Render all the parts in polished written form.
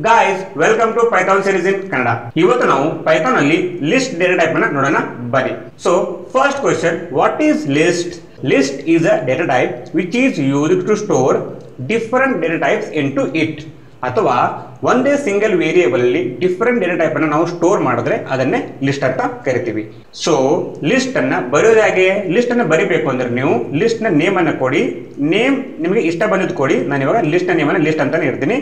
Guys, welcome to Python series in Kannada. ಇವತ್ತು ನಾವು Python ಅಲ್ಲಿ list data type ಅನ್ನು ನೋಡೋಣ ಬನ್ನಿ. So, first question, what is list? List is a data type which is used to store different data types into it. ಅಥವಾ ಒಂದೇ single variable ಅಲ್ಲಿ different data type ಅನ್ನು ನಾವು ಸ್ಟೋರ್ ಮಾಡಿದ್ರೆ ಅದನ್ನೇ ಲಿಸ್ಟ್ ಅಂತ ಕರಿತೀವಿ. ಸೊ ಲಿಸ್ಟ್ ಅನ್ನ ಬರೆಯೋದು ಹೇಗೆ? ಲಿಸ್ಟ್ ಅನ್ನ ಬರಿಬೇಕು ಅಂದ್ರೆ ನೀವು ಲಿಸ್ಟ್ ನ ನೇಮ್ ಅನ್ನ ಕೊಡಿ. ನೇಮ್ ನಿಮಗೆ ಇಷ್ಟ ಬಂದಿದ್ದು ಕೊಡಿ. ನಾನು ಇವಾಗ ಲಿಸ್ಟ್ ನ ನೇಮ್ ಅನ್ನ ಲಿಸ್ಟ್ ಅಂತಾನೆ ಇರ್ತೀನಿ.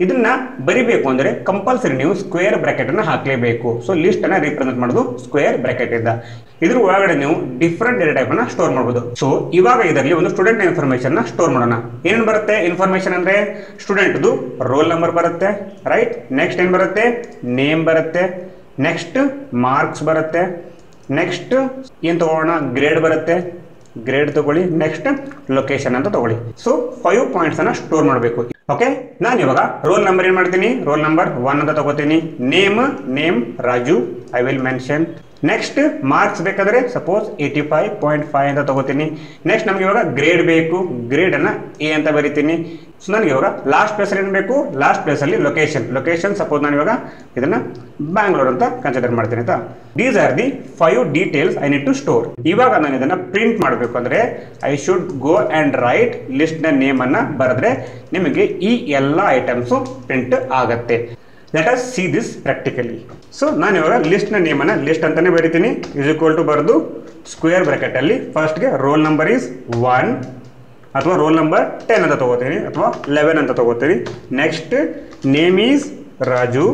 ಇದನ್ನ ಬರಿಬೇಕು ಅಂದ್ರೆ ಕಂಪಲ್ಸರಿ ನೀವು ಸ್ಕ್ವೇರ್ ಬ್ರಾಕೆಟ್ ಅನ್ನ ಹಾಕಲೇಬೇಕು. ಸೊ ಲಿಸ್ಟ್ ಅನ್ನ ರಿಪ್ರೆಸೆಂಟ್ ಮಾಡೋದು ಸ್ಕ್ವೇರ್ ಬ್ರಾಕೆಟ್ ಇಂದ. ಇದ್ರ ಒಳಗಡೆ ನೀವು ಡಿಫರೆಂಟ್ ಡೇಟಾ ಟೈಪ್ ಅನ್ನ ಸ್ಟೋರ್ ಮಾಡಬಹುದು. ಸೊ ಇವಾಗ ಇದರಲ್ಲಿ ಒಂದು ಸ್ಟೂಡೆಂಟ್ ಇನ್ಫಾರ್ಮೇಶನ್ ನ ಸ್ಟೋರ್ ಮಾಡೋಣ. ಏನ್ ಬರುತ್ತೆ ಇನ್ಫಾರ್ಮೇಶನ್ ಅಂದ್ರೆ ಸ್ಟೂಡೆಂಟ್ ರೋಲ್ ನಂಬರ್ ಬರುತ್ತೆ, ರೈಟ್. ನೆಕ್ಸ್ಟ್ ಏನ್ ಬರುತ್ತೆ? ನೇಮ್ ಬರುತ್ತೆ. ನೆಕ್ಸ್ಟ್ ಮಾರ್ಕ್ಸ್ ಬರುತ್ತೆ. ನೆಕ್ಸ್ಟ್ ಏನ್ ತಗೋಣ? ಗ್ರೇಡ್ ಬರುತ್ತೆ. ಗ್ರೇಡ್ ತಗೊಳ್ಳಿ. ನೆಕ್ಸ್ಟ್ ಲೊಕೇಶನ್ ಅಂತ ತಗೊಳ್ಳಿ. ಸೊ 5 ಪಾಯಿಂಟ್ಸ್ ಅನ್ನ ಸ್ಟೋರ್ ಮಾಡಬೇಕು. ಓಕೆ, ನಾನು ಇವಾಗ ರೋಲ್ ನಂಬರ್ ಏನ್ ಮಾಡ್ತೀನಿ? ರೋಲ್ ನಂಬರ್ 1 ಅಂತ ತಗೋತೀನಿ. Name Raju, I will mention. Next marks ಬೇಕಾದ್ರೆ ಸಪೋಸ್ 85.5 ಅಂತ ತಗೋತೀನಿ. ನೆಕ್ಸ್ಟ್ ನಮ್ಗೆ ಇವಾಗ ಗ್ರೇಡ್ ಬೇಕು. ಗ್ರೇಡ್ ಅನ್ನ ಎ ಅಂತ ಬರೀತೀನಿ. ಸೊ ನನಗೆ ಇವಾಗ ಲಾಸ್ಟ್ ಪ್ಲೇಸ್ ಅಲ್ಲಿ ಏನ್ ಬೇಕು? ಲಾಸ್ಟ್ ಪ್ಲೇಸ್ ಅಲ್ಲಿ ಲೊಕೇಶನ್ ಸಪೋಸ್ ನಾನು ಇವಾಗ ಇದನ್ನ ಬ್ಯಾಂಗ್ಳೂರ್ ಅಂತ ಕನ್ಸಿಡರ್ ಮಾಡ್ತೀನಿ ಆಯ್ತಾ. These are the 5 details I need to store. ಇವಾಗ ನಾನು ಇದನ್ನ ಪ್ರಿಂಟ್ ಮಾಡಬೇಕು ಅಂದ್ರೆ I should go and write list ನ ನೇಮ್ ಅನ್ನ ಬರೆದ್ರೆ ನಿಮಗೆ ಈ ಎಲ್ಲ ಐಟಮ್ಸ್ ಪ್ರಿಂಟ್ ಆಗತ್ತೆ. Let us see this practically. So ನಾನು ಇವಾಗ ಲಿಸ್ಟ್ ನ ನೇಮ್ ಅನ್ನ ಲಿಸ್ಟ್ ಅಂತಾನೆ ಬರೀತೀನಿ. ಇಸ್ ಈಕ್ವಲ್ ಟು ಬರೆದು ಸ್ಕ್ವೇರ್ ಬ್ರಾಕೆಟ್ ಅಲ್ಲಿ ಫಸ್ಟ್ ಗೆ ರೋಲ್ ನಂಬರ್ ಈಸ್ 1 ಅಥವಾ ರೋಲ್ ನಂಬರ್ 10 ಅಂತ ತಗೋತೀನಿ ಅಥವಾ 11 ಅಂತ ತಗೋತೀನಿ. Next name is Raju.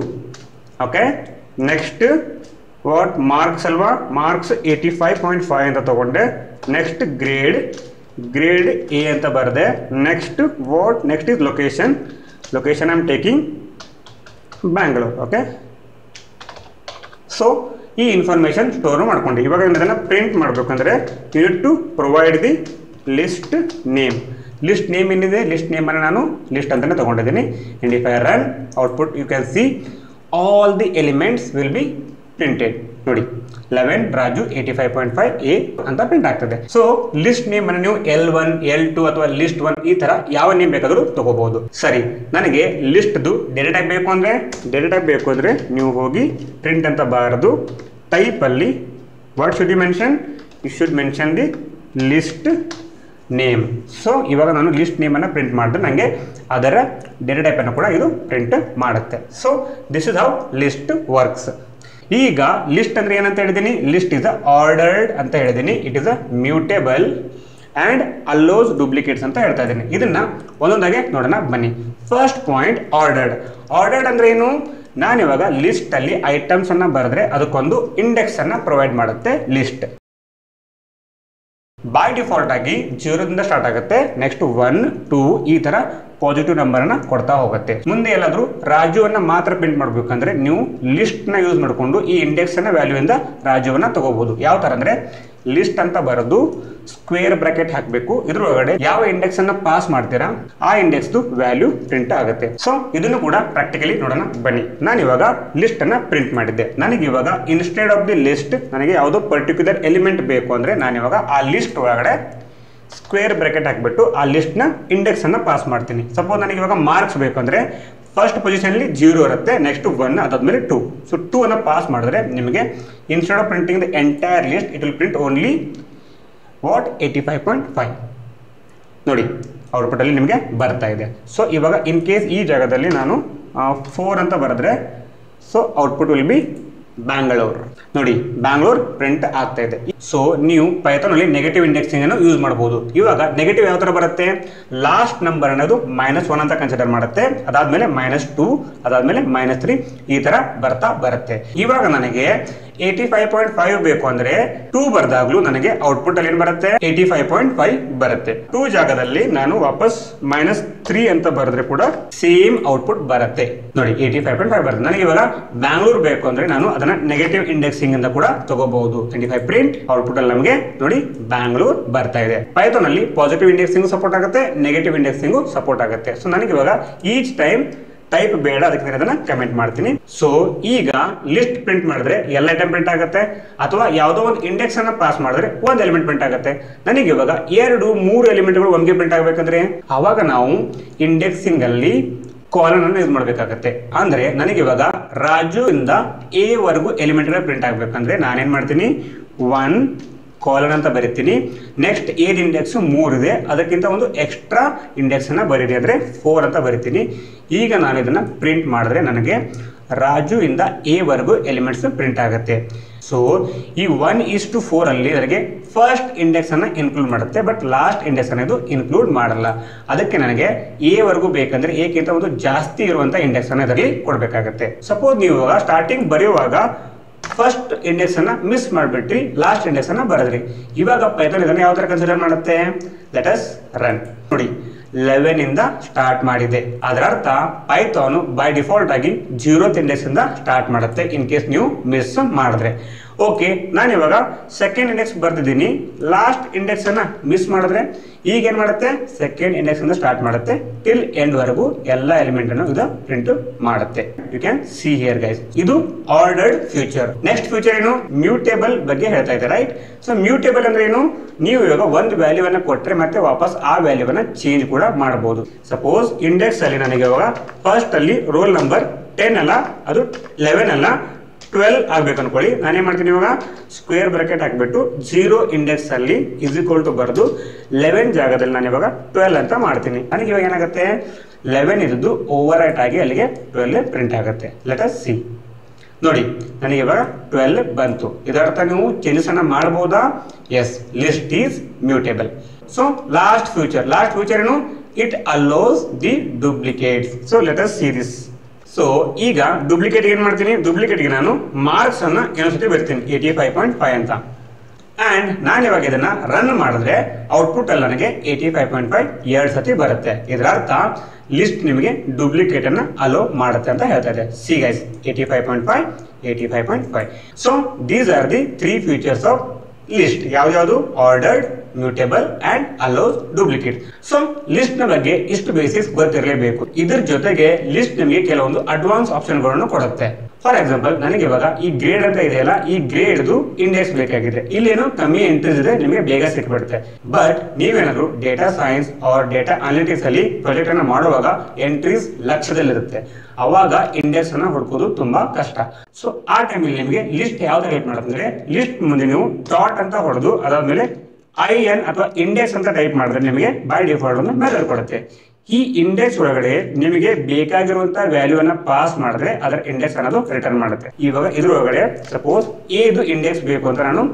Okay, next what marks ಅಲ್ವಾ? ಮಾರ್ಕ್ಸ್ 85.5 ಅಂತ ತಗೊಂಡೆ. ನೆಕ್ಸ್ಟ್ ಗ್ರೇಡ್ ಎ ಅಂತ ಬರೆದೆ. Next what? Next is location I am taking Bangalore. Okay, so ಈ ಇನ್ಫಾರ್ಮೇಶನ್ ಸ್ಟೋರ್ ಮಾಡ್ಕೊಂಡು ಇವಾಗ ಇದನ್ನ ಪ್ರಿಂಟ್ ಮಾಡಬೇಕಂದ್ರೆ you need to provide the list name. List name ಏನಿದೆ? ಲಿಸ್ಟ್ ನೇಮ್ ಅನ್ನು ನಾನು ಲಿಸ್ಟ್ ಅಂತಾನೆ ತಗೊಂಡಿದ್ದೀನಿ. And if I run output you can see all the elements will be printed. ನೋಡಿ 11 ರಾಜು 85.5 ಎ ಅಂತ ಪ್ರಿಂಟ್ ಆಗ್ತದೆ. ಸೊ ಲಿಸ್ಟ್ ನೇಮ್ ಅನ್ನು ನೀವು L1, L2 ಅಥವಾ ಲಿಸ್ಟ್ 1 ಈ ತರ ಯಾವ ನೇಮ್ ಬೇಕಾದರೂ ತಗೋಬಹುದು. ಸರಿ, ನನಗೆ ಲಿಸ್ಟ್ ಡೇಟಾ ಟೈಪ್ ಬೇಕು ಅಂದ್ರೆ ನೀವು ಹೋಗಿ ಪ್ರಿಂಟ್ ಅಂತ ಬಾರದು. ಟೈಪ್ ಅಲ್ಲಿ what should you mention? You should mention the list name. So ಇವಾಗ ನಾನು ಲಿಸ್ಟ್ ನೇಮ್ ಅನ್ನ ಪ್ರಿಂಟ್ ಮಾಡಿದ್ರೆ ನನಗೆ ಅದರ ಡೇಟಾ ಟೈಪ್ ಅನ್ನು ಕೂಡ ಇದು ಪ್ರಿಂಟ್ ಮಾಡುತ್ತೆ. So this is how list works. ಈಗ ಲಿಸ್ಟ್ ಅಂದ್ರೆ ಏನಂತ ಹೇಳಿದೀನಿ? ಲಿಸ್ಟ್ ಇಸ್ ಆರ್ಡರ್ಡ್ ಅಂತ ಹೇಳಿದೀನಿ. It is a mutable and allows duplicates ಅಂತ ಹೇಳ್ತಾ ಇದ್ದೀನಿ. ಇದನ್ನ ಒಂದೊಂದಾಗೆ ನೋಡೋಣ ಬನ್ನಿ. ಫಸ್ಟ್ ಪಾಯಿಂಟ್ ಆರ್ಡರ್ಡ್ ಅಂದ್ರೆ ಏನು? ನಾನಿವಾಗ ಲಿಸ್ಟ್ ಅಲ್ಲಿ ಐಟಮ್ಸ್ ಅನ್ನ ಬರೆದ್ರೆ ಅದಕ್ಕೊಂದು ಇಂಡೆಕ್ಸ್ ಅನ್ನ ಪ್ರೊವೈಡ್ ಮಾಡುತ್ತೆ ಲಿಸ್ಟ್. ಬೈ ಡಿಫಾಲ್ಟ್ ಆಗಿ 0 ದಿಂದ ಸ್ಟಾರ್ಟ್ ಆಗುತ್ತೆ. ನೆಕ್ಸ್ಟ್ 1, 2 ಈ ತರ ಪಾಸಿಟಿವ್ ನಂಬರ್ ಅನ್ನ ಕೊಡ್ತಾ ಹೋಗುತ್ತೆ. ಮುಂದೆ ಎಲ್ಲಾದ್ರೂ ರಾಜುವನ್ನ ಮಾತ್ರ ಪ್ರಿಂಟ್ ಮಾಡ್ಬೇಕಂದ್ರೆ ನೀವು ಲಿಸ್ಟ್ ನ ಯೂಸ್ ಮಾಡಿಕೊಂಡು ಈ ಇಂಡೆಕ್ಸ್ ನ ವ್ಯಾಲ್ಯೂ ಇಂದ ರಾಜುವನ್ನ ತಗೋಬಹುದು. ಯಾವ ತರ ಅಂದ್ರೆ ಲಿಸ್ಟ್ ಅಂತ ಬರೆದು ಸ್ಕ್ವೇರ್ ಬ್ರಾಕೆಟ್ ಹಾಕಬೇಕು. ಇದ್ರೊಳಗಡೆ ಯಾವ ಇಂಡೆಕ್ಸ್ ಅನ್ನ ಪಾಸ್ ಮಾಡ್ತೀರಾ ಆ ಇಂಡೆಕ್ಸ್ ವ್ಯಾಲ್ಯೂ ಪ್ರಿಂಟ್ ಆಗುತ್ತೆ. ಸೊ ಇದನ್ನು ಕೂಡ ಪ್ರಾಕ್ಟಿಕಲಿ ನೋಡೋಣ ಬನ್ನಿ. ನಾನು ಇವಾಗ ಲಿಸ್ಟ್ ಅನ್ನ ಪ್ರಿಂಟ್ ಮಾಡಿದ್ದೆ. ನನಗೆ ಇವಾಗ ಇನ್ಸ್ಟೆಡ್ ಆಫ್ ದಿ ಲಿಸ್ಟ್ ನನಗೆ ಯಾವುದೋ ಪರ್ಟಿಕ್ಯುಲರ್ ಎಲಿಮೆಂಟ್ ಬೇಕು ಅಂದ್ರೆ ನಾನು ಇವಾಗ ಆ ಲಿಸ್ಟ್ ಒಳಗಡೆ ಸ್ಕ್ವೇರ್ ಬ್ರಾಕೆಟ್ ಹಾಕ್ಬಿಟ್ಟು ಆ ಲಿಸ್ಟ್ ನ ಇಂಡೆಕ್ಸ್ ಅನ್ನ ಪಾಸ್ ಮಾಡ್ತೀನಿ. ಸಪೋಸ್ ನನಗೆ ಇವಾಗ ಮಾರ್ಕ್ಸ್ ಬೇಕು ಅಂದ್ರೆ ಫಸ್ಟ್ ಪೊಸಿಷನ್ ಅಲ್ಲಿ 0 ಇರುತ್ತೆ. ನೆಕ್ಸ್ಟ್ 1 ಅದಾದ್ಮೇಲೆ 2. ಸೊ 2 ಅನ್ನ ಪಾಸ್ ಮಾಡಿದ್ರೆ ನಿಮಗೆ instead of printing the entire list it will print only what 85.5. ನೋಡಿ ಔಟ್ಪುಟ್ ಅಲ್ಲಿ ನಿಮಗೆ ಬರ್ತಾ ಇದೆ. ಸೊ ಇವಾಗ ಇನ್ ಕೇಸ್ ಈ ಜಾಗದಲ್ಲಿ ನಾನು 4 ಅಂತ ಬರೆದ್ರೆ so output will be Bangalore. ನೋಡಿ ಬ್ಯಾಂಗ್ಳೂರ್ ಪ್ರಿಂಟ್ ಆಗ್ತಾ ಇದೆ. ಸೊ ನೀವು ಪೈಥಾನ್ ಅಲ್ಲಿ ನೆಗೆಟಿವ್ ಇಂಡೆಕ್ಸಿಂಗ್ ಅನ್ನು ಯೂಸ್ ಮಾಡಬಹುದು. ಇವಾಗ ನೆಗೆಟಿವ್ ಯಾವ ತರ ಬರುತ್ತೆ? ಲಾಸ್ಟ್ ನಂಬರ್ ಅನ್ನೋದು -1 ಅಂತ ಕನ್ಸಿಡರ್ ಮಾಡುತ್ತೆ. ಅದಾದ್ಮೇಲೆ -2, ಅದಾದ್ಮೇಲೆ -3 ಈ ತರ ಬರುತ್ತೆ. ಇವಾಗ ನನಗೆ 85.5 ಬೇಕು ಅಂದ್ರೆ 2 ಬರ್ದಾಗ್ಲೂ ನನಗೆ ಔಟ್ಪುಟ್ ಅಲ್ಲಿ ಏನ್ ಬರುತ್ತೆ? 85.5 ಬರುತ್ತೆ. 2 ಜಾಗದಲ್ಲಿ ನಾನು ವಾಪಸ್ -3 ಅಂತ ಬರೆದ್ರೆ ಕೂಡ ಸೇಮ್ ಔಟ್ಪುಟ್ ಬರುತ್ತೆ. ನೋಡಿ 85.5 ಬರುತ್ತೆ. ನನಗೆ ಇವಾಗ ಬ್ಯಾಂಗ್ಳೂರ್ ಬೇಕು ಅಂದ್ರೆ ನಾನು ಅದನ್ನ ನೆಗೆಟಿವ್ ಇಂಡೆಕ್ಸಿಂಗ್ ಅಂತ ಕೂಡ ತಗೋಬಹುದು. 25 ಪ್ರಿಂಟ್ ಔಟ್ಪುಟ್ ಅಲ್ಲಿ ನಮಗೆ ನೋಡಿ ಬ್ಯಾಂಗ್ಳೂರ್ ಬರ್ತಾ ಇದೆ. ಪೈಥಾನ್ ಅಲ್ಲಿ ಪಾಸಿಟಿವ್ ಇಂಡೆಕ್ಸಿಂಗ್ ಸಪೋರ್ಟ್ ಆಗುತ್ತೆ, ನೆಗೆಟಿವ್ ಇಂಡೆಕ್ಸಿಂಗ್ ಸಪೋರ್ಟ್ ಆಗುತ್ತೆ. ಸೊ ನನಗೆ ಇವಾಗ ಈಚ್ ಟೈಮ್ ಟೈಪ್ ಬೇಡ, ಅದಕ್ಕೆ ನಾನು ಅದನ್ನ ಕಮೆಂಟ್ ಮಾಡ್ತೀನಿ. ಸೊ ಈಗ ಲಿಸ್ಟ್ ಪ್ರಿಂಟ್ ಮಾಡಿದ್ರೆ ಎಲ್ಲ ಐಟಮ್ ಪ್ರಿಂಟ್ ಆಗುತ್ತೆ, ಅಥವಾ ಯಾವುದೋ ಒಂದು ಇಂಡೆಕ್ಸ್ ಅನ್ನ ಪಾಸ್ ಮಾಡಿದ್ರೆ ಒಂದು ಎಲಿಮೆಂಟ್ ಪ್ರಿಂಟ್ ಆಗುತ್ತೆ. ನನಗೆ ಇವಾಗ 2-3 ಎಲಿಮೆಂಟ್ಗಳು ಒಮ್ಗೆ ಪ್ರಿಂಟ್ ಆಗಬೇಕಂದ್ರೆ ಅವಾಗ ನಾವು ಇಂಡೆಕ್ಸಿಂಗ್ ಅಲ್ಲಿ ಕಾಲನ್ ಅನ್ನು ಯೂಸ್ ಮಾಡಬೇಕಾಗತ್ತೆ. ಅಂದ್ರೆ ನನಗೆ ಇವಾಗ ರಾಜು ಇಂದ ಎ ವರೆಗೂ ಎಲಿಮೆಂಟ್ ಪ್ರಿಂಟ್ ಆಗ್ಬೇಕಂದ್ರೆ ನಾನೇನ್ ಮಾಡ್ತೀನಿ, 1 ಕಾಲನ್ ಅಂತ ಬರೀತೀನಿ. ನೆಕ್ಸ್ಟ್ ಏದ್ ಇಂಡೆಕ್ಸ್ 3 ಇದೆ, ಅದಕ್ಕಿಂತ ಒಂದು ಎಕ್ಸ್ಟ್ರಾ ಇಂಡೆಕ್ಸ್ ಅನ್ನ ಬರೀರಿ ಅಂದ್ರೆ 4 ಅಂತ ಬರೀತೀನಿ. ಈಗ ನಾನು ಇದನ್ನ ಪ್ರಿಂಟ್ ಮಾಡಿದ್ರೆ ನನಗೆ ರಾಜು ಇಂದ ಎ ವರೆಗೂ ಎಲಿಮೆಂಟ್ಸ್ ಪ್ರಿಂಟ್ ಆಗುತ್ತೆ. ಸೊ ಈ 1:4 ಅಲ್ಲಿ ನನಗೆ ಫಸ್ಟ್ ಇಂಡೆಕ್ಸ್ ಅನ್ನ ಇನ್ಕ್ಲೂಡ್ ಮಾಡುತ್ತೆ, ಬಟ್ ಲಾಸ್ಟ್ ಇಂಡೆಕ್ಸ್ ಅನ್ನೋದು ಇನ್ಕ್ಲೂಡ್ ಮಾಡಲ್ಲ. ಅದಕ್ಕೆ ನನಗೆ ಎ ವರೆಗೂ ಬೇಕಂದ್ರೆ ಎಕ್ಕಿಂತ ಒಂದು ಜಾಸ್ತಿ ಇರುವಂತ ಇಂಡೆಕ್ಸ್ ಅನ್ನ ಇದರಲ್ಲಿ ಕೊಡಬೇಕಾಗುತ್ತೆ. ಸಪೋಸ್ ನೀವು ಸ್ಟಾರ್ಟಿಂಗ್ ಬರೆಯುವಾಗ ಫಸ್ಟ್ ಇಂಡೆಕ್ಸ್ ಅನ್ನ ಮಿಸ್ ಮಾಡಿಬಿಟ್ರಿ, ಲಾಸ್ಟ್ ಇಂಡೆಕ್ಸ್ ಅನ್ನ ಬರೆದ್ರಿ. ಇವಾಗ ಪೈಥಾನ್ ಇದನ್ನ ಯಾವ ತರ ಕನ್ಸಿಡರ್ ಮಾಡುತ್ತೆ, ಲೆಟ್ ಅಸ್ ರನ್. ನೋಡಿ 11 ಇಂದ ಸ್ಟಾರ್ಟ್ ಮಾಡಿದೆ, ಅದರ ಅರ್ಥ ಪೈಥಾನ್ ಬೈ ಡಿಫಾಲ್ಟ್ ಆಗಿ 0th ಇಂಡೆಕ್ಸ್ ಇಂದ ಸ್ಟಾರ್ಟ್ ಮಾಡುತ್ತೆ ಇನ್ ಕೇಸ್ ನೀವು ಮಿಸ್ ಮಾಡಿದ್ರೆ. ಓಕೆ, ನಾನು ಇವಾಗ ಸೆಕೆಂಡ್ ಇಂಡೆಕ್ಸ್ ಬರ್ತಿದ್ದೀನಿ, ಲಾಸ್ಟ್ ಇಂಡೆಕ್ಸ್ ಅನ್ನ ಮಿಸ್ ಮಾಡಿದ್ರೆ ಈಗ ಏನ್ ಮಾಡುತ್ತೆ, ಸೆಕೆಂಡ್ ಇಂಡೆಕ್ಸ್ ಇಂದ ಸ್ಟಾರ್ಟ್ ಮಾಡುತ್ತೆ ಟಿಲ್ ಎಂಡ್ ವರೆಗೂ ಎಲ್ಲ ಎಲಿಮೆಂಟ್ ಅನ್ನು ಇದು ಪ್ರಿಂಟ್ ಮಾಡುತ್ತೆ. You can see here guys, ಇದು ಆರ್ಡರ್ಡ್ ಫ್ಯೂಚರ್. ನೆಕ್ಸ್ಟ್ ಫ್ಯೂಚರ್ ಏನು, ಮ್ಯೂಟೇಬಲ್ ಬಗ್ಗೆ ಹೇಳ್ತಾ ಇದೆ, ರೈಟ್? ಸೊ ಮ್ಯೂಟೇಬಲ್ ಅಂದ್ರೆ ಏನು, ನೀವು ಇವಾಗ ಒಂದು ವ್ಯಾಲ್ಯೂ ಅನ್ನ ಕೊಟ್ರೆ ಮತ್ತೆ ವಾಪಸ್ ಆ ವ್ಯಾಲ್ಯೂವನ್ನ ಚೇಂಜ್ ಕೂಡ ಮಾಡಬಹುದು. ಸಪೋಸ್ ಇಂಡೆಕ್ಸ್ ಅಲ್ಲಿ ನನಗೆ ಇವಾಗ ಫಸ್ಟ್ ಅಲ್ಲಿ ರೋಲ್ ನಂಬರ್ 10 ಅಲ್ಲ, ಅದು 11 ಅಲ್ಲ 12 ಆಗ್ಬೇಕು ಅನ್ಕೊಳ್ಳಿ. ನಾನೇನ್ ಮಾಡ್ತೀನಿ, ಇವಾಗ ಸ್ಕ್ವೇರ್ ಬ್ರಾಕೆಟ್ ಹಾಕ್ಬಿಟ್ಟು 0 ಇಂಡೆಕ್ಸ್ ಅಲ್ಲಿ ಇಸ್ ಈಕ್ವಲ್ ಟು ಬರೆದು 11 ಜಾಗದಲ್ಲಿ ನಾನು ಇವಾಗ 12 ಅಂತ ಮಾಡ್ತೀನಿ. ನನಗೆ ಇವಾಗ ಏನಾಗುತ್ತೆ, 11 ಇದ್ದು ಓವರ್ ರೈಟ್ ಆಗಿ ಅಲ್ಲಿಗೆ 12 ಪ್ರಿಂಟ್ ಆಗುತ್ತೆ. Let us C. ನೋಡಿ ನನಗೆ ಇವಾಗ 12 ಬಂತು. ಇದರರ್ಥ ನೀವು ಚೇಂಜಸ್ ಅನ್ನ ಮಾಡಬಹುದಾ? Yes, list is mutable. So last feature ಏನು, it allows the duplicates. So let us see this. So ಈಗ ಡೂಪ್ಲಿಕೇಟ್ ಏನ್ ಮಾಡ್ತೀನಿ, ಡೂಪ್ಲಿಕೇಟ್ಗೆ ನಾನು ಮಾರ್ಕ್ಸ್ ಅನ್ನ ಇನ್ನೊಂದ್ಸತಿ ಬರ್ತೀನಿ 85.5 ಅಂತ. ಅಂಡ್ ನಾನು ಇವಾಗ ಇದನ್ನ ರನ್ ಮಾಡಿದ್ರೆ ಔಟ್ಪುಟ್ ಅಲ್ಲಿ ನನಗೆ 85.5 2 ಸತಿ ಬರುತ್ತೆ. ಇದರ ಅರ್ಥ ಲಿಸ್ಟ್ ನಿಮಗೆ ಡೂಪ್ಲಿಕೇಟ್ ಅನ್ನ ಅಲೋ ಮಾಡುತ್ತೆ ಅಂತ ಹೇಳ್ತಾ ಇದೆ. See guys, 85.5 85.5. So these are the 3 features of list. ಯಾವ್ದು, ordered, mutable and allows duplicate. So list ನ ಬಗ್ಗೆ ಇಷ್ಟು ಬೇಸಿಕ್ಸ್ ಗೊತ್ತಿರಲೇಬೇಕು. ಇದ್ರ ಜೊತೆಗೆ ಲಿಸ್ಟ್ ನಿಮಗೆ ಕೆಲವೊಂದು ಅಡ್ವಾನ್ಸ್ ಆಪ್ಷನ್ ಗಳನ್ನು ಕೊಡುತ್ತೆ. ಫಾರ್ ಎಕ್ಸಾಂಪಲ್, ನನಗೆ ಇವಾಗ ಈ ಗ್ರೇಡ್ ಅಂತ ಇದೆಯಲ್ಲ, ಈ ಗ್ರೇಡ್ದು ಇಂಡೆಕ್ಸ್ ಬೇಕಾಗಿದೆ. ಇಲ್ಲೇನೋ ಕಮ್ಮಿ ಎಂಟ್ರೀಸ್ ಇದೆ, ನಿಮಗೆ ಬೇಗ ಸಿಕ್ಬಿಡುತ್ತೆ. ಬಟ್ ನೀವೇನಾದ್ರು data science or data analytics ಅಲ್ಲಿ ಪ್ರಾಜೆಕ್ಟ್ ಅನ್ನ ಮಾಡುವಾಗ ಎಂಟ್ರೀಸ್ ಲಕ್ಷದಲ್ಲಿರುತ್ತೆ, ಅವಾಗ ಇಂಡೆಕ್ಸ್ ಅನ್ನ ಹುಡುಕೋದು ತುಂಬಾ ಕಷ್ಟ. ಸೊ ಆ ಟೈಮಲ್ಲಿ ನಿಮಗೆ ಲಿಸ್ಟ್ ಯಾವ್ದು ಹೆಲ್ಪ್ ಮಾಡುತ್ತೆ, ಲಿಸ್ಟ್ ಮುಂದೆ ನೀವು ಡಾಟ್ ಅಂತ ಹೊಡೆದು ಅದಾದ್ಮೇಲೆ IN ಅಥವಾ ಇಂಡೆಕ್ಸ್ ಅಂತ ಟೈಪ್ ಮಾಡಿದ್ರೆ ನಿಮಗೆ ಬೈ ಡಿಫಾಲ್ಟ್ ಒಂದು ಮೆಥಡ್ ಕೊಡುತ್ತೆ. ಈ ಇಂಡೆಕ್ಸ್ ಒಳಗಡೆ ನಿಮಗೆ ಬೇಕಾಗಿರುವಂತ ವ್ಯಾಲ್ಯೂ ಅನ್ನ ಪಾಸ್ ಮಾಡಿದ್ರೆ ಅದರ ಇಂಡೆಕ್ಸ್ ಅನ್ನೋದು ರಿಟರ್ನ್ ಮಾಡುತ್ತೆ. ಇವಾಗ ಇದ್ರ ಒಳಗಡೆ ಸಪೋಸ್ ಎದು ಇಂಡೆಕ್ಸ್ ಬೇಕು ಅಂತ ನಾನು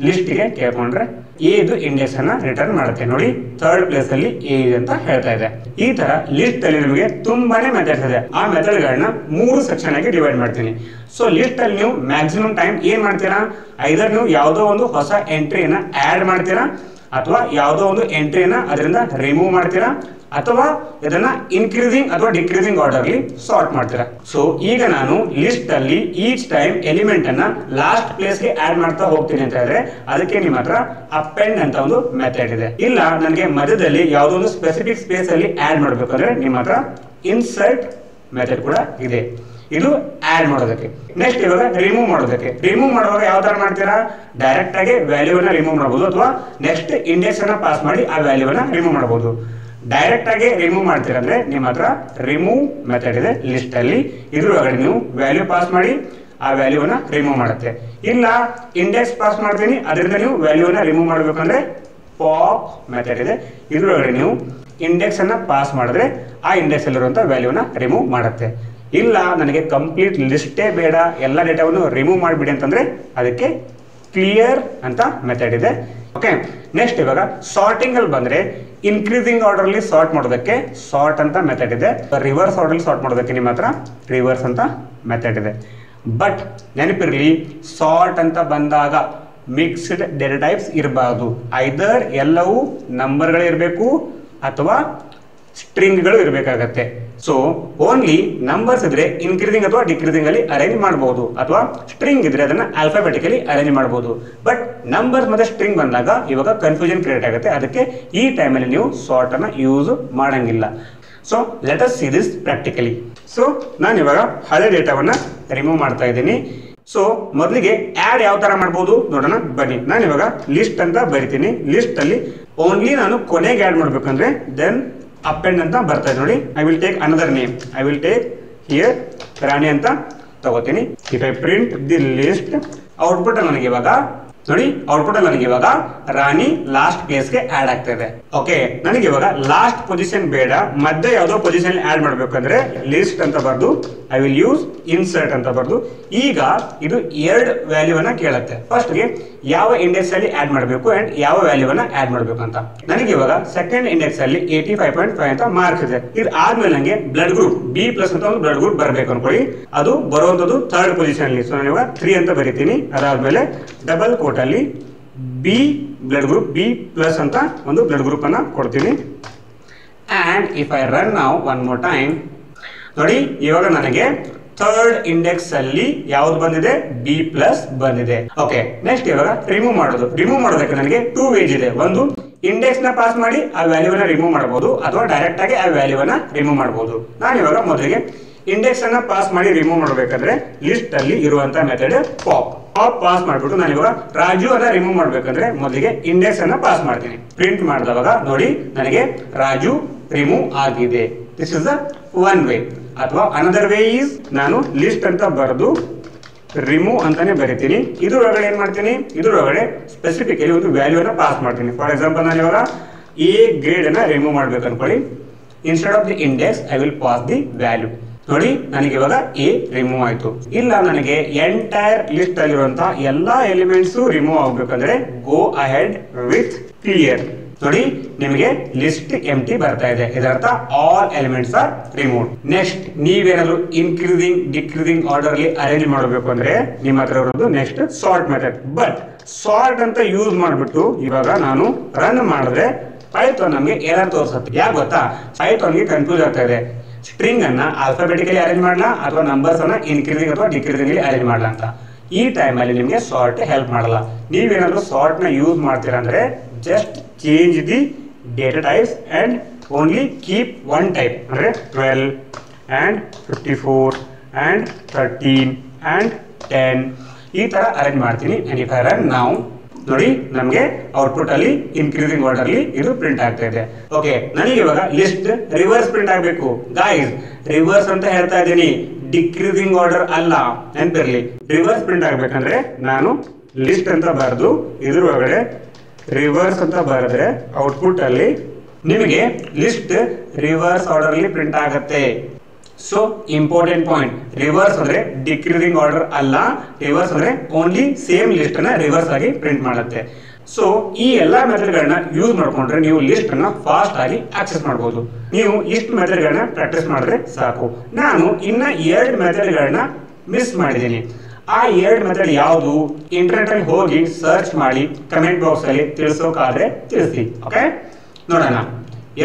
ಲಿಸ್ಟ್ ಗೆ ಕೇಳ್ಕೊಂಡ್ರೆ ಎದು ಇಂಡೆಕ್ಸ್ ಅನ್ನ ರಿಟರ್ನ್ ಮಾಡುತ್ತೆ. ನೋಡಿ 3rd ಪ್ಲೇಸ್ ಅಲ್ಲಿ ಎ ಅಂತ ಹೇಳ್ತಾ ಇದೆ. ಈ ತರ ಲಿಸ್ಟ್ ಅಲ್ಲಿ ನಿಮಗೆ ತುಂಬಾನೇ ಮೆಥಡ್ಸ್ ಇದೆ. ಆ ಮೆಥಡ್ ಗಳನ್ನ 3 ಸೆಕ್ಷನ್ ಆಗಿ ಡಿವೈಡ್ ಮಾಡ್ತೀನಿ. ಸೊ ಲಿಸ್ಟ್ ಅಲ್ಲಿ ನೀವು ಮ್ಯಾಕ್ಸಿಮಮ್ ಟೈಮ್ ಏನ್ ಮಾಡ್ತೀರಾ, ಐದರ್ ನೀವು ಯಾವುದೋ ಒಂದು ಹೊಸ ಎಂಟ್ರಿಯನ್ನ ಆಡ್ ಮಾಡ್ತೀರಾ, ಅಥವಾ ಯಾವುದೋ ಒಂದು ಎಂಟ್ರಿಯನ್ನ ಅದರಿಂದ ರಿಮೂವ್ ಮಾಡ್ತೀರಾ, ಅಥವಾ ಇದನ್ನ ಇನ್ಕ್ರೀಸಿಂಗ್ ಅಥವಾ ಡಿಕ್ರೀಸಿಂಗ್ ಆರ್ಡರ್ ಅಲ್ಲಿ ಸಾರ್ಟ್ ಮಾಡ್ತೀರಾ. ಸೊ ಈಗ ನಾನು ಲಿಸ್ಟ್ ಅಲ್ಲಿ ಈಚ್ ಟೈಮ್ ಎಲಿಮೆಂಟ್ ಅನ್ನ ಲಾಸ್ಟ್ ಪ್ಲೇಸ್ ಗೆ ಆಡ್ ಮಾಡ್ತಾ ಹೋಗ್ತೀನಿ ಅಂತ ಹೇಳಿದ್ರೆ ಅದಕ್ಕೆ ನಿಮ್ಮ ಹತ್ರ ಅಪೆಂಡ್ ಅಂತ ಒಂದು ಮೆಥಡ್ ಇದೆ. ಇಲ್ಲ ನನಗೆ ಮಧ್ಯದಲ್ಲಿ ಯಾವುದೋ ಒಂದು ಸ್ಪೆಸಿಫಿಕ್ ಸ್ಪೇಸ್ ಅಲ್ಲಿ ಆಡ್ ಮಾಡ್ಬೇಕಂದ್ರೆ ನಿಮ್ಮ ಹತ್ರ ಇನ್ಸರ್ಟ್ ಮೆಥಡ್ ಕೂಡ ಇದೆ. ಇದು ಆಡ್ ಮಾಡೋದಕ್ಕೆ. ನೆಕ್ಸ್ಟ್ ಇವಾಗ ರಿಮೂವ್ ಮಾಡೋದಕ್ಕೆ. ರಿಮೂವ್ ಮಾಡುವಾಗ ಯಾವ ತರ ಮಾಡ್ತೀರಾ, ಡೈರೆಕ್ಟ್ ಆಗಿ ವ್ಯಾಲ್ಯೂವನ್ನ ರಿಮೂವ್ ಮಾಡಬಹುದು, ಅಥವಾ ನೆಕ್ಸ್ಟ್ ಇಂಡೆಕ್ಸ್ ಅನ್ನ ಪಾಸ್ ಮಾಡಿ ಆ ವ್ಯಾಲ್ಯೂವನ್ನ ರಿಮೂವ್ ಮಾಡಬಹುದು. ಡೈರೆಕ್ಟ್ ಆಗಿ ರಿಮೂವ್ ಮಾಡ್ತೀರಾ ಅಂದ್ರೆ ನಿಮ್ಮ ಹತ್ರ ರಿಮೂವ್ ಮೆಥಡ್ ಇದೆ ಲಿಸ್ಟ್ ಅಲ್ಲಿ. ಇದ್ರೊಳಗಡೆ ನೀವು ವ್ಯಾಲ್ಯೂ ಪಾಸ್ ಮಾಡಿ ಆ ವ್ಯಾಲ್ಯೂವನ್ನ ರಿಮೂವ್ ಮಾಡುತ್ತೆ. ಇಲ್ಲ ಇಂಡೆಕ್ಸ್ ಪಾಸ್ ಮಾಡ್ತೀನಿ, ಅದರಿಂದ ನೀವು ವ್ಯಾಲ್ಯೂವನ್ನ ರಿಮೂವ್ ಮಾಡ್ಬೇಕಂದ್ರೆ ಪಾಪ್ ಮೆಥಡ್ ಇದೆ. ಇದ್ರೊಳಗಡೆ ನೀವು ಇಂಡೆಕ್ಸ್ ಅನ್ನ ಪಾಸ್ ಮಾಡಿದ್ರೆ ಆ ಇಂಡೆಕ್ಸ್ ಅಲ್ಲಿರುವಂತ ವ್ಯಾಲ್ಯೂನ ರಿಮೂವ್ ಮಾಡುತ್ತೆ. ಇಲ್ಲ ನನಗೆ ಕಂಪ್ಲೀಟ್ ಲಿಸ್ಟೇ ಬೇಡ, ಎಲ್ಲ ಡೇಟಾವನ್ನು ರಿಮೂವ್ ಮಾಡಿಬಿಡಿ ಅಂತಂದ್ರೆ ಅದಕ್ಕೆ ಕ್ಲಿಯರ್ ಅಂತ ಮೆಥಡ್ ಇದೆ. ಓಕೆ, ನೆಕ್ಸ್ಟ್ ಇವಾಗ ಸಾರ್ಟಿಂಗ್ ಅಲ್ಲಿ ಬಂದ್ರೆ ಇನ್ಕ್ರೀಸಿಂಗ್ ಆರ್ಡರ್ ಅಲ್ಲಿ ಸಾರ್ಟ್ ಮಾಡೋದಕ್ಕೆ ಸಾರ್ಟ್ ಅಂತ ಮೆಥಡ್ ಇದೆ. ರಿವರ್ಸ್ ಆರ್ಡರ್ ಸಾರ್ಟ್ ಮಾಡೋದಕ್ಕೆ ನಿಮ್ಮ ಹತ್ರ ರಿವರ್ಸ್ ಅಂತ ಮೆಥಡ್ ಇದೆ. ಬಟ್ ನೆನಪಿರ್ಲಿ, ಸಾರ್ಟ್ ಅಂತ ಬಂದಾಗ ಮಿಕ್ಸ್ಡ್ ಡೇಟಾ ಟೈಪ್ಸ್ ಇರಬಾರ್ದು. ಐದರ್ ಎಲ್ಲವೂ ನಂಬರ್ಗಳು ಇರಬೇಕು ಅಥವಾ ಸ್ಟ್ರಿಂಗ್ಗಳು ಇರಬೇಕಾಗತ್ತೆ. ಸೊ ಓನ್ಲಿ ನಂಬರ್ಸ್ ಇದ್ರೆ ಇನ್ಕ್ರೀಸಿಂಗ್ ಅಥವಾ ಡಿಕ್ರೀಸಿಂಗ್ ಅಲ್ಲಿ ಅರೇಂಜ್ ಮಾಡಬಹುದು, ಅಥವಾ ಸ್ಟ್ರಿಂಗ್ ಇದ್ರೆ ಅದನ್ನ ಆಲ್ಫಾಬೆಟಿಕಲಿ ಅರೇಂಜ್ ಮಾಡಬಹುದು. ಬಟ್ ನಂಬರ್ಸ್ ಮತ್ತೆ ಸ್ಟ್ರಿಂಗ್ ಬಂದಾಗ ಇವಾಗ ಕನ್ಫ್ಯೂಷನ್ ಕ್ರಿಯೇಟ್ ಆಗುತ್ತೆ. ಅದಕ್ಕೆ ಈ ಟೈಮಲ್ಲಿ ನೀವು ಸಾರ್ಟ್ ಅನ್ನ ಯೂಸ್ ಮಾಡಂಗಿಲ್ಲ. So let us see this practically. So ನಾನು ಇವಾಗ ಹಳೆ ಡೇಟಾವನ್ನ ರಿಮೂವ್ ಮಾಡ್ತಾ ಇದ್ದೀನಿ. ಸೊ ಮೊದಲಿಗೆ ಆಡ್ ಯಾವ ತರ ಮಾಡಬಹುದು ನೋಡೋಣ ಬನ್ನಿ. ನಾನು ಇವಾಗ ಲಿಸ್ಟ್ ಅಂತ ಬರಿತೀನಿ. ಲಿಸ್ಟ್ ಅಲ್ಲಿ ಓನ್ಲಿ ನಾನು ಕೊನೆಗೆ ಆಡ್ ಮಾಡ್ಬೇಕಂದ್ರೆ ದೆನ್ ಅಪೆಂಡ್ ಅಂತ ಬರ್ತಾ ಇದೆ ನೋಡಿ. I will take another name. I will take here Rani ಅಂತ ತಗೋತೀನಿ. If I print the list, output ನನಗೆ ಇವಾಗ ನೋಡಿ, ಔಟ್ಪುಟ್ ನನಗೆ ಇವಾಗ ರಾಣಿ ಲಾಸ್ಟ್ ಪ್ಲೇಸ್ ಗೆ ಆಡ್ ಆಗ್ತಾ ಇದೆ. ಓಕೆ, ನನಗೆ ಇವಾಗ ಲಾಸ್ಟ್ ಪೊಸಿಷನ್ ಬೇಡ, ಮಧ್ಯೆ ಯಾವುದೋ ಪೊಸಿಷನ್ ಆಡ್ ಮಾಡ್ಬೇಕಂದ್ರೆ ಲಿಸ್ಟ್ ಅಂತ ಬರ್ದು ಐ ವಿಲ್ ಯೂಸ್ ಇನ್ಸರ್ಟ್ ಅಂತ ಬರ್ದು, ಈಗ ಇದು ಎರಡು ವ್ಯಾಲ್ಯೂವನ್ನ ಕೇಳುತ್ತೆ. ಫಸ್ಟ್ ಗೆ ಯಾವ ಇಂಡೆಕ್ಸ್ ಅಲ್ಲಿ ಆಡ್ ಮಾಡಬೇಕು ಅಂಡ್ ಯಾವ ವ್ಯಾಲ್ಯೂವನ್ನ ಆಡ್ ಮಾಡಬೇಕು ಅಂತ. ನನಗೆ ಇವಾಗ ಸೆಕೆಂಡ್ ಇಂಡೆಕ್ಸ್ ಅಲ್ಲಿ 85.5 ಅಂತ ಮಾರ್ಕ್ ಇದೆ. ಇದು ಆದ್ಮೇಲೆ ನನಗೆ ಬ್ಲಡ್ ಗ್ರೂಪ್ B+ ಅಂತ ಒಂದು ಬ್ಲಡ್ ಗ್ರೂಪ್ ಬರಬೇಕು ಅನ್ಕೊಳ್ಳಿ. ಅದು ಬರುವಂತದ್ದು ಥರ್ಡ್ ಪೊಸಿಷನ್ ಅಲ್ಲಿ. ಸೊ ನಾನು ಇವಾಗ 3 ಅಂತ ಬರೀತೀನಿ. ಅದಾದ್ಮೇಲೆ ಡಬಲ್ ಕೋಟ್ ಅಲ್ಲಿ B ಬ್ಲಡ್ ಗ್ರೂಪ್ B+ ಅಂತ ಒಂದು ಬ್ಲಡ್ ಗ್ರೂಪ್ ಅನ್ನ ಕೊಡ್ತೀನಿ. And if I run now one more time, ನೋಡಿ ಇವಾಗ ನನಗೆ ಥರ್ಡ್ ಇಂಡೆಕ್ಸ್ ಅಲ್ಲಿ ಯಾವ್ದು ಬಂದಿದೆ, B+ ಬಂದಿದೆ. ಓಕೆ, ನೆಕ್ಸ್ಟ್ ಇವಾಗ ರಿಮೂವ್ ಮಾಡೋದು. ರಿಮೂವ್ ಮಾಡೋದಕ್ಕೆ ನನಗೆ 2 ವೇಸ್ ಇದೆ. ಒಂದು ಇಂಡೆಕ್ಸ್ ನ ಪಾಸ್ ಮಾಡಿ ಆ ವ್ಯಾಲ್ಯೂವನ್ನ ರಿಮೂವ್ ಮಾಡಬಹುದು, ಅಥವಾ ಡೈರೆಕ್ಟ್ ಆಗಿ ಆ ವ್ಯಾಲ್ಯೂವನ್ನ ರಿಮೂವ್ ಮಾಡಬಹುದು. ನಾನು ಇವಾಗ ಮೊದಲಿಗೆ ಇಂಡೆಕ್ಸ್ ಅನ್ನ ಪಾಸ್ ಮಾಡಿ ರಿಮೂವ್ ಮಾಡಬೇಕಾದ್ರೆ ಲಿಸ್ಟ್ ಅಲ್ಲಿ ಇರುವಂತ ಮೆಥಡ್ ಪಾಪ್ ಪಾಸ್ ಮಾಡ್ಬಿಟ್ಟು ನಾನು ಇವಾಗ ರಾಜು ಅನ್ನ ರಿಮೂವ್ ಮಾಡ್ಬೇಕಂದ್ರೆ ಮೊದಲಿಗೆ ಇಂಡೆಕ್ಸ್ ಅನ್ನ ಪಾಸ್ ಮಾಡ್ತೀನಿ. ಪ್ರಿಂಟ್ ಮಾಡಿದವಾಗ ನೋಡಿ ನನಗೆ ರಾಜು ರಿಮೂವ್ ಆಗಿದೆ. This is the one way. ಅಥವಾ ಅನದರ್ ವೇ ಈಸ್, ನಾನು ಲಿಸ್ಟ್ ಅಂತ ಬರೆದು ರಿಮೂವ್ ಅಂತಾನೆ ಬರೀತೀನಿ. ಇದ್ರೊಳಗಡೆ ಏನ್ ಮಾಡ್ತೀನಿ, ಇದ್ರೊಳಗಡೆ ಸ್ಪೆಸಿಫಿಕಲಿ ಒಂದು ವ್ಯಾಲ್ಯೂ ಅನ್ನ ಪಾಸ್ ಮಾಡ್ತೀನಿ. ಫಾರ್ ಎಕ್ಸಾಂಪಲ್ ನಾನು ಇವಾಗ A ಗ್ರೇಡ್ ಅನ್ನ ರಿಮೂವ್ ಮಾಡ್ಬೇಕು ಅನ್ಕೊಳ್ಳಿ. Instead of the index I will pass the value. ನೋಡಿ ನನಗೆ ಇವಾಗ A ರಿಮೂವ್ ಆಯ್ತು. ಇಲ್ಲ ನನಗೆ ಎಂಟೈರ್ ಲಿಸ್ಟ್ ಅಲ್ಲಿರುವಂತಹ ಎಲ್ಲಾ ಎಲಿಮೆಂಟ್ಸ್ ರಿಮೂವ್ ಆಗ್ಬೇಕಂದ್ರೆ ಗೋ ಅಹೆಡ್ ವಿತ್ ಕ್ಲಿಯರ್. ನೋಡಿ ನಿಮಗೆ ಲಿಸ್ಟ್ ಎಂಟಿ ಬರ್ತಾ ಇದೆ. ಇದರರ್ಥ all elements are removed. Next ನೀವೇನಾದ್ರು ಇನ್ಕ್ರೀಸಿಂಗ್ ಡಿಕ್ರೀಸಿಂಗ್ ಆರ್ಡರ್ ಅಲ್ಲಿ ಅರೇಂಜ್ ಮಾಡಬೇಕು ಅಂದ್ರೆ ನಿಮ್ಮ ಹತ್ರ ಇರೋದು next sort method. But sort ಅಂತ ಯೂಸ್ ಮಾಡ್ಬಿಟ್ಟು ಇವಾಗ ನಾನು ರನ್ ಮಾಡಿದ್ರೆ ಪೈಥಾನ್ ನಮಗೆ ಎರರ್ ತೋರಿಸುತ್ತೆ. ಯಾಕೆ ಗೊತ್ತಾ, ಪೈಥಾನ್ ಗೆ ಕನ್ಫ್ಯೂಸ್ ಆಗ್ತಾ ಇದೆ. ಸ್ಟ್ರಿಂಗ್ ಅನ್ನ ಆಲ್ಫಾಬೆಟಿಕಲಿ ಅರೇಂಜ್ ಮಾಡಲಾ ಅಥವಾ ನಂಬರ್ಸ್ ಅನ್ನ ಇನ್ಕ್ರೀಸಿಂಗ್ ಅಥವಾ ಡಿಕ್ರೀಸಿಂಗ್ ಅಲ್ಲಿ ಅರೇಂಜ್ ಮಾಡಲಾ ಅಂತ. ಈ ಟೈಮ್ ಅಲ್ಲಿ ನಿಮಗೆ ಸಾರ್ಟ್ ಹೆಲ್ಪ್ ಮಾಡಲ್ಲ. ನೀವೇನಾದ್ರೂ ಸಾರ್ಟ್ ನ ಯೂಸ್ ಮಾಡ್ತೀರಾ ಅಂದ್ರೆ just change the data types and only keep one type, ಅಂದ್ರೆ 12 and 54 and 13 and 10 ಈ ತರ ಅರೇಂಜ್ ಮಾಡ್ತೀನಿ. And if I run now, ನೋಡಿ ನಮಗೆ ಔಟ್ಪುಟ್ ಅಲ್ಲಿ ಇನ್ಕ್ರೀಸಿಂಗ್ ಆರ್ಡರ್ ಅಲ್ಲಿ ಇದು ಪ್ರಿಂಟ್ ಆಗ್ತಾ ಇದೆ. ಓಕೆ, ನನಗೆ ಇವಾಗ ಲಿಸ್ಟ್ ರಿವರ್ಸ್ ಪ್ರಿಂಟ್ ಆಗಬೇಕು. ಗೈಸ್, ರಿವರ್ಸ್ ಅಂತ ಹೇಳ್ತಾ ಇದ್ದೀನಿ, ಡಿಕ್ರೀಸಿಂಗ್ ಆರ್ಡರ್ ಅಲ್ಲ, ನೆನಪಿರಲಿ. ರಿವರ್ಸ್ ಪ್ರಿಂಟ್ ಆಗ್ಬೇಕಂದ್ರೆ ನಾನು ಲಿಸ್ಟ್ ಅಂತ ಬರೆದು ಇದ್ರೊಳಗಡೆ ರಿವರ್ಸ್ ಅಂತ ಬರೆದ್ರೆ ಔಟ್ಪುಟ್ ಅಲ್ಲಿ ನಿಮಗೆ ಲಿಸ್ಟ್ ರಿವರ್ಸ್ ಆರ್ಡರ್ ಅಲ್ಲಿ ಪ್ರಿಂಟ್ ಆಗುತ್ತೆ. ಸೊ ಇಂಪಾರ್ಟೆಂಟ್ ಪಾಯಿಂಟ್, ರಿವರ್ಸ್ ಅಂದ್ರೆ ಡಿಕ್ರೀಸಿಂಗ್ ಆರ್ಡರ್ ಅಲ್ಲ, ರಿವರ್ಸ್ ಅಂದ್ರೆ ಓನ್ಲಿ ಸೇಮ್ ಲಿಸ್ಟ್ ಅನ್ನ ರಿವರ್ಸ್ ಆಗಿ ಪ್ರಿಂಟ್ ಮಾಡುತ್ತೆ. ಸೊ ಈ ಎಲ್ಲಾ ಮೆಥಡ್ ಗಳನ್ನ ಯೂಸ್ ಮಾಡ್ಕೊಂಡ್ರೆ ನೀವು ಲಿಸ್ಟ್ ಅನ್ನ ಫಾಸ್ಟ್ ಆಗಿ ಆಕ್ಸೆಸ್ ಮಾಡಬಹುದು. ನೀವು ಇಷ್ಟು ಮೆಥಡ್ ಗಳನ್ನ ಪ್ರಾಕ್ಟೀಸ್ ಮಾಡಿದ್ರೆ ಸಾಕು. ನಾನು ಇನ್ನ 2 ಮೆಥಡ್ ಗಳನ್ನ ಮಿಸ್ ಮಾಡಿದ್ದೀನಿ. ಆ 2 ಮೆಥಡ್ ಯಾವುದು, ಇಂಟರ್ನೆಟ್ ಅಲ್ಲಿ ಹೋಗಿ ಸರ್ಚ್ ಮಾಡಿ ಕಮೆಂಟ್ ಬಾಕ್ಸ್ ಅಲ್ಲಿ ತಿಳಿಸೋಕಾದ್ರೆ ತಿಳಿಸಿ. ಓಕೆ, ನೋಡೋಣ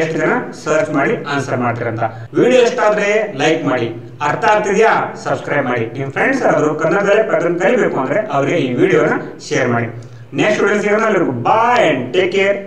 ಎಷ್ಟು ಜನ ಸರ್ಚ್ ಮಾಡಿ ಆನ್ಸರ್ ಮಾಡ್ತೀರಂತ. ವಿಡಿಯೋ ಇಷ್ಟ ಆದ್ರೆ ಲೈಕ್ ಮಾಡಿ, ಅರ್ಥ ಆಗ್ತಿದ್ಯಾ ಸಬ್ಸ್ಕ್ರೈಬ್ ಮಾಡಿ. ನಿಮ್ಮ ಫ್ರೆಂಡ್ಸ್ ಯಾರಾದ್ರು ಕನ್ನಡದಲ್ಲೇ ಪ್ಯಾಟರ್ನ್ ಕಲಿಬೇಕು ಅಂದ್ರೆ ಅವರಿಗೆ ಈ ವಿಡಿಯೋನ ಶೇರ್ ಮಾಡಿ. ನೆಕ್ಸ್ಟ್ ವಿಡಿಯೋ ಸಿಗೋಣ. ಬಾಯ್ ಅಂಡ್ ಟೇಕ್ ಕೇರ್.